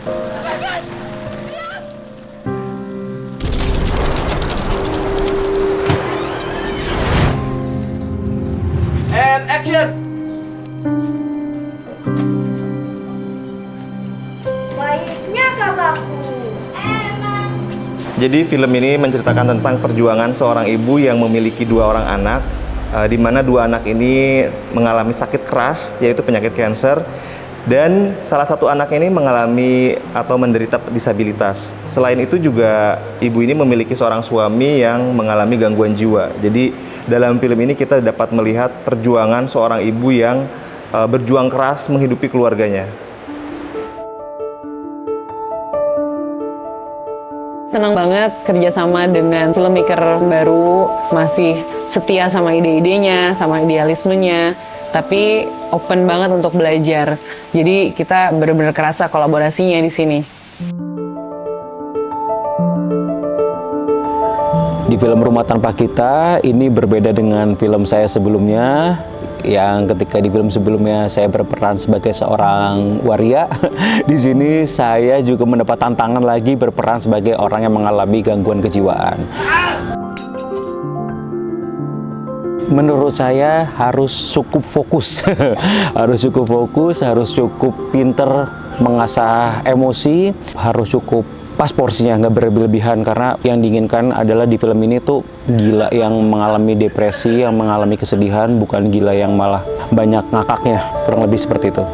And action! Baiknya kakakku. Emang. Jadi film ini menceritakan tentang perjuangan seorang ibu yang memiliki dua orang anak, di mana dua anak ini mengalami sakit keras, yaitu penyakit kanker, dan salah satu anak ini mengalami atau menderita disabilitas. Selain itu juga ibu ini memiliki seorang suami yang mengalami gangguan jiwa. Jadi dalam film ini kita dapat melihat perjuangan seorang ibu yang berjuang keras menghidupi keluarganya. Senang banget kerjasama dengan filmmaker baru, masih setia sama ide-idenya, sama idealismenya, tapi open banget untuk belajar. Jadi kita benar-benar kerasa kolaborasinya di sini. Di film Rumah Tanpa Kita ini berbeda dengan film saya sebelumnya, yang ketika di film sebelumnya saya berperan sebagai seorang waria. Di sini saya juga mendapat tantangan lagi berperan sebagai orang yang mengalami gangguan kejiwaan. Menurut saya harus cukup fokus, harus cukup pinter mengasah emosi, harus cukup pas porsinya, nggak berlebihan, karena yang diinginkan adalah di film ini tuh gila yang mengalami depresi, yang mengalami kesedihan, bukan gila yang malah banyak ngakaknya, kurang lebih seperti itu.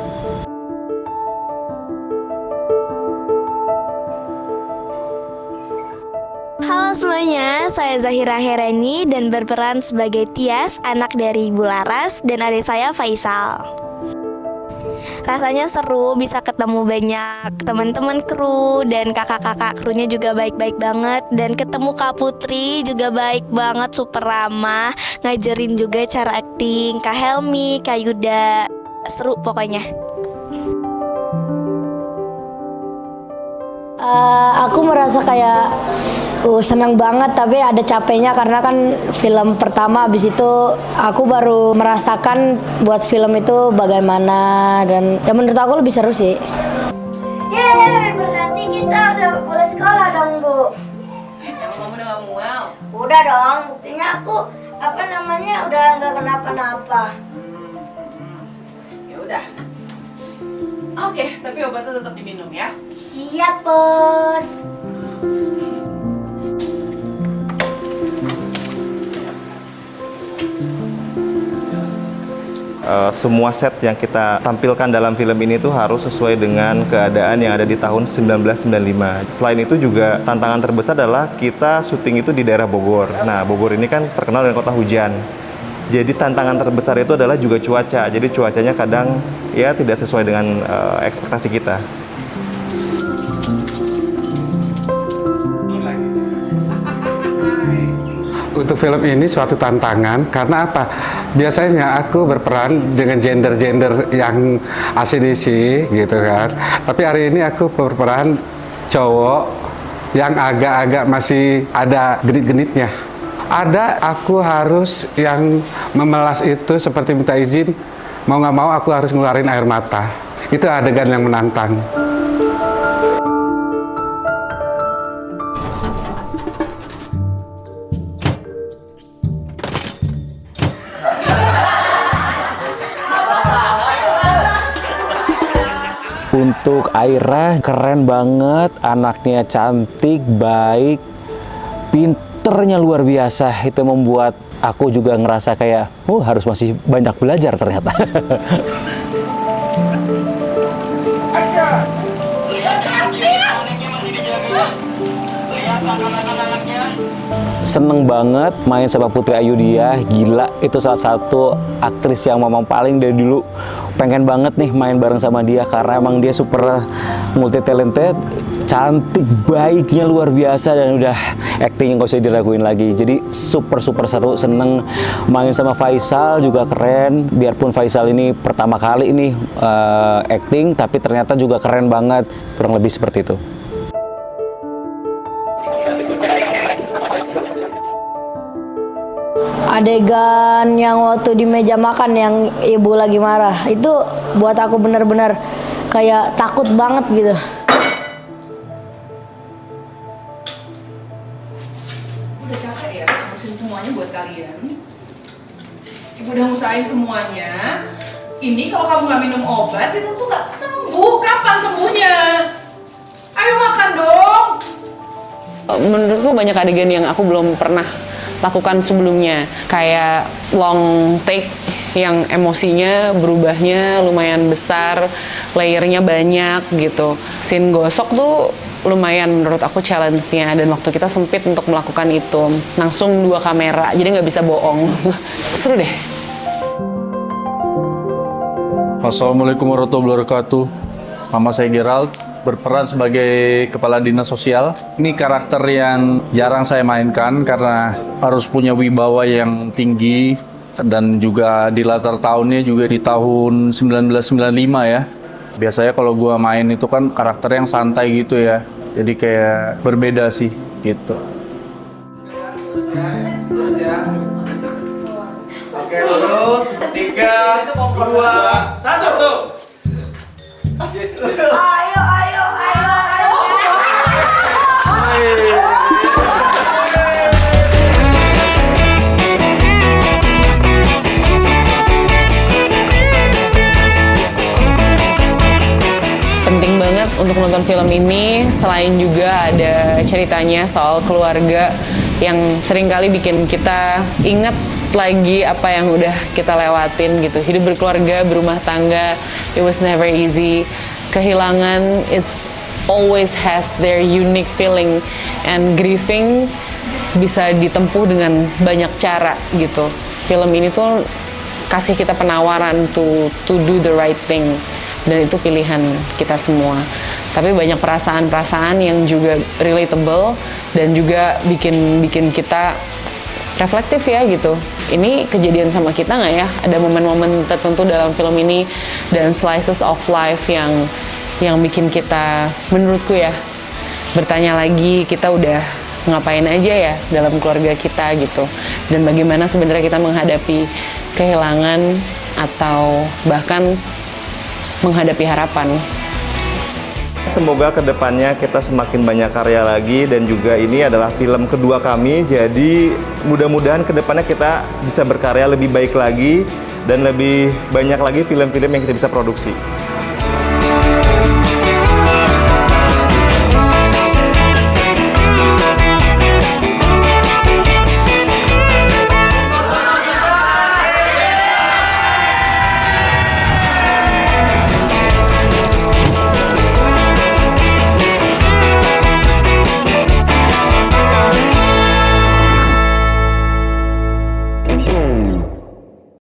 Halo semuanya, saya Zahira Hereni dan berperan sebagai Tias, anak dari Ibu Laras dan adik saya Faisal. Rasanya seru, bisa ketemu banyak teman-teman kru dan kakak-kakak krunya juga baik-baik banget. Dan ketemu Kak Putri juga baik banget, super ramah, ngajarin juga cara akting. Kak Helmi, Kak Yuda, seru pokoknya. Aku merasa kayak senang banget, tapi ada capeknya karena kan film pertama. Habis itu aku baru merasakan buat film itu bagaimana, dan ya menurut aku lebih seru sih. Yeay, berarti kita udah boleh sekolah dong, Bu. Emang kamu udah gak mual? Udah dong, buktinya aku udah nggak kenapa-napa. Ya udah. Oke, tapi obatnya tetap diminum ya. Siap, Bos. Semua set yang kita tampilkan dalam film ini tuh harus sesuai dengan keadaan yang ada di tahun 1995. Selain itu juga tantangan terbesar adalah kita syuting itu di daerah Bogor. Nah, Bogor ini kan terkenal dengan kota hujan. Jadi tantangan terbesar itu adalah juga cuaca. Jadi cuacanya kadang ya tidak sesuai dengan ekspektasi kita. Untuk film ini suatu tantangan karena apa? Biasanya aku berperan dengan gender-gender yang ACDC gitu kan. Tapi hari ini aku berperan cowok yang agak-agak masih ada genit-genitnya. Ada aku harus yang memelas itu seperti minta izin, mau nggak mau aku harus ngeluarin air mata. Itu adegan yang menantang. Untuk Aira keren banget, anaknya cantik, baik, pinternya luar biasa. Itu membuat aku juga ngerasa kayak, harus masih banyak belajar ternyata. Seneng banget main sama Putri Ayudhya, gila, itu salah satu aktris yang memang paling dari dulu pengen banget nih main bareng sama dia, karena emang dia super multi talented, cantik, baiknya luar biasa, dan udah acting yang gak usah diraguin lagi. Jadi super seru, seneng main sama Faisal juga keren, biarpun Faisal ini pertama kali ini acting, tapi ternyata juga keren banget, kurang lebih seperti itu. Adegan yang waktu di meja makan yang ibu lagi marah, itu buat aku bener-bener kayak takut banget gitu. sekalian. Ibu udah usahain semuanya. Ini kalau kamu nggak minum obat itu tuh nggak sembuh. Kapan sembuhnya? Ayo makan dong. Menurutku banyak adegan yang aku belum pernah lakukan sebelumnya. Kayak long take yang emosinya berubahnya lumayan besar, layernya banyak gitu. Scene gosok tuh lumayan menurut aku challenge-nya, dan waktu kita sempit untuk melakukan itu. Langsung 2 kamera, jadi nggak bisa bohong. Seru deh. Assalamualaikum warahmatullahi wabarakatuh. Nama saya Gerald, berperan sebagai Kepala Dinas Sosial. Ini karakter yang jarang saya mainkan karena harus punya wibawa yang tinggi dan juga di latar tahunnya juga di tahun 1995 ya. Biasanya kalau gua main itu kan karakter yang santai gitu ya. Jadi kayak berbeda sih gitu. Oke, terus 3, 2, 1. Ayo, ayo, ayo, ayo. Penting banget untuk nonton film ini, selain juga ada ceritanya soal keluarga yang seringkali bikin kita ingat lagi apa yang udah kita lewatin gitu. Hidup berkeluarga, berumah tangga, it was never easy. Kehilangan, it's always has their unique feeling, and grieving bisa ditempuh dengan banyak cara gitu. Film ini tuh kasih kita penawaran to do the right thing, dan itu pilihan kita semua. Tapi banyak perasaan-perasaan yang juga relatable dan juga bikin kita reflektif ya gitu. Ini kejadian sama kita nggak ya? Ada momen-momen tertentu dalam film ini dan slices of life yang bikin kita, menurutku ya, bertanya lagi kita udah ngapain aja ya dalam keluarga kita gitu. Dan bagaimana sebenarnya kita menghadapi kehilangan atau bahkan menghadapi harapan. Semoga kedepannya kita semakin banyak karya lagi, dan juga ini adalah film kedua kami, jadi mudah-mudahan kedepannya kita bisa berkarya lebih baik lagi dan lebih banyak lagi film-film yang kita bisa produksi.